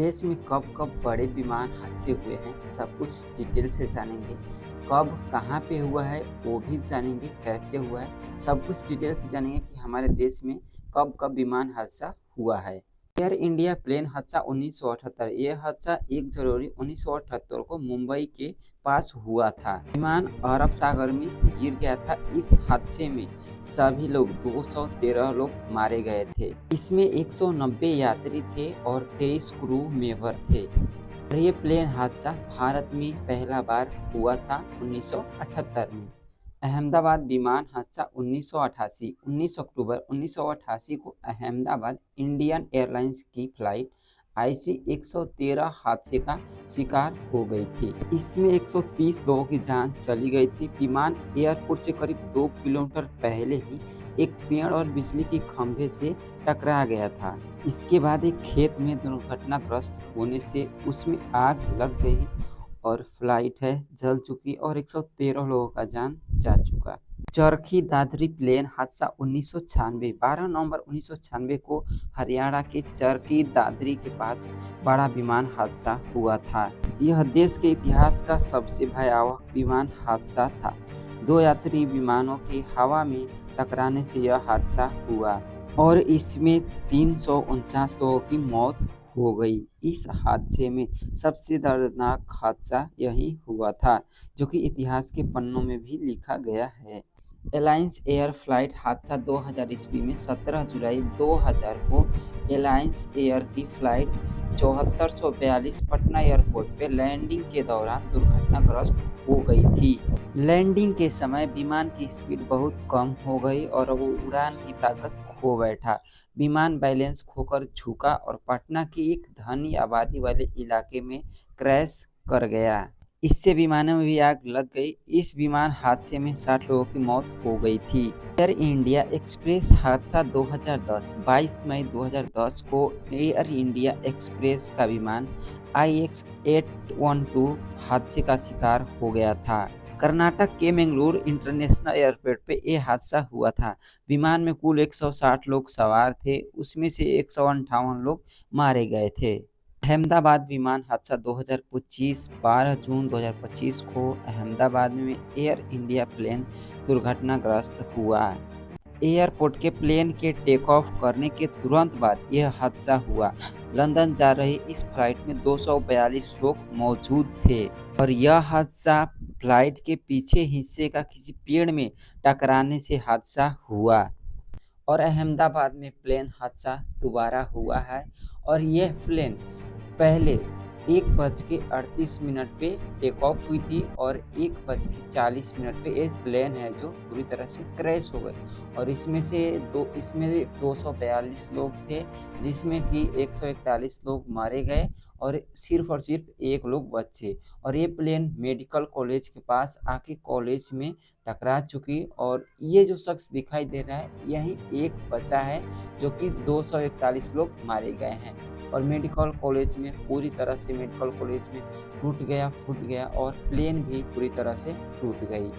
देश में कब कब बड़े विमान हादसे हुए हैं, सब कुछ डिटेल से जानेंगे। कब कहाँ पे हुआ है वो भी जानेंगे, कैसे हुआ है सब कुछ डिटेल से जानेंगे कि हमारे देश में कब कब विमान हादसा हुआ है। एयर इंडिया प्लेन हादसा 1978। ये हादसा 1 जनवरी 1978 को मुंबई के पास हुआ था। विमान अरब सागर में गिर गया था। इस हादसे में सभी लोग 213 लोग मारे गए थे। इसमें 190 यात्री थे और 23 क्रू मेंबर थे। और ये प्लेन हादसा भारत में पहला बार हुआ था 1978 में। अहमदाबाद विमान हादसा 1988। 19 अक्टूबर 1988 को अहमदाबाद इंडियन एयरलाइंस की फ्लाइट IC 113 हादसे का शिकार हो गई थी। इसमें 130 लोगों की जान चली गई थी। विमान एयरपोर्ट से करीब 2 किलोमीटर पहले ही एक पेड़ और बिजली के खंभे से टकरा गया था। इसके बाद एक खेत में दुर्घटनाग्रस्त होने से उसमें आग लग गई और फ्लाइट जल चुकी और 113 लोगों का जान जा चुका। चरखी दादरी प्लेन हादसा 1996। 12 नवंबर 1996 को हरियाणा के चरखी दादरी के पास बड़ा विमान हादसा हुआ था। यह देश के इतिहास का सबसे भयावह विमान हादसा था। 2 यात्री विमानों के हवा में टकराने से यह हादसा हुआ और इसमें 349 लोगों की मौत हो गई। इस हादसे में सबसे दर्दनाक हादसा यही हुआ था, जो कि इतिहास के पन्नों में भी लिखा गया है। एलायंस एयर फ्लाइट हादसा 2000 ईस्वी में 17 जुलाई 2000 को एलायंस एयर की फ्लाइट 7442 पटना एयरपोर्ट पे लैंडिंग के दौरान दुर्घटनाग्रस्त हो गई थी। लैंडिंग के समय विमान की स्पीड बहुत कम हो गई और वो उड़ान की ताकत खो बैठा। विमान बैलेंस खोकर झुका और पटना की एक धनी आबादी वाले इलाके में क्रैश कर गया। इससे विमानों में भी आग लग गई। इस विमान हादसे में 60 लोगों की मौत हो गई थी। एयर इंडिया एक्सप्रेस हादसा 2010। 22 मई 2010 को एयर इंडिया एक्सप्रेस का विमान IX 812 हादसे का शिकार हो गया था। कर्नाटक के मंगलुरु इंटरनेशनल एयरपोर्ट पे यह हादसा हुआ था। विमान में कुल 160 लोग सवार थे, उसमें से 158 लोग मारे गए थे। अहमदाबाद विमान हादसा 2025। 12 जून 2025 को अहमदाबाद में एयर इंडिया प्लेन दुर्घटनाग्रस्त हुआ। एयरपोर्ट के प्लेन के टेक ऑफ करने के तुरंत बाद यह हादसा हुआ। लंदन जा रही इस फ्लाइट में 242 लोग मौजूद थे और यह हादसा फ्लाइट के पीछे हिस्से का किसी पेड़ में टकराने से हादसा हुआ। और अहमदाबाद में प्लेन हादसा दोबारा हुआ है और यह प्लेन पहले 1:38 पे टेक ऑफ हुई थी और 1:40 पे एक प्लेन है जो पूरी तरह से क्रैश हो गई और इसमें 242 लोग थे, जिसमें कि 141 लोग मारे गए और सिर्फ एक लोग बचे। और ये प्लेन मेडिकल कॉलेज के पास आके कॉलेज में टकरा चुकी और ये जो शख्स दिखाई दे रहा है यही एक बचा है, जो कि 241 लोग मारे गए हैं। और मेडिकल कॉलेज में पूरी तरह से मेडिकल कॉलेज में फूट गया और प्लेन भी पूरी तरह से टूट गई।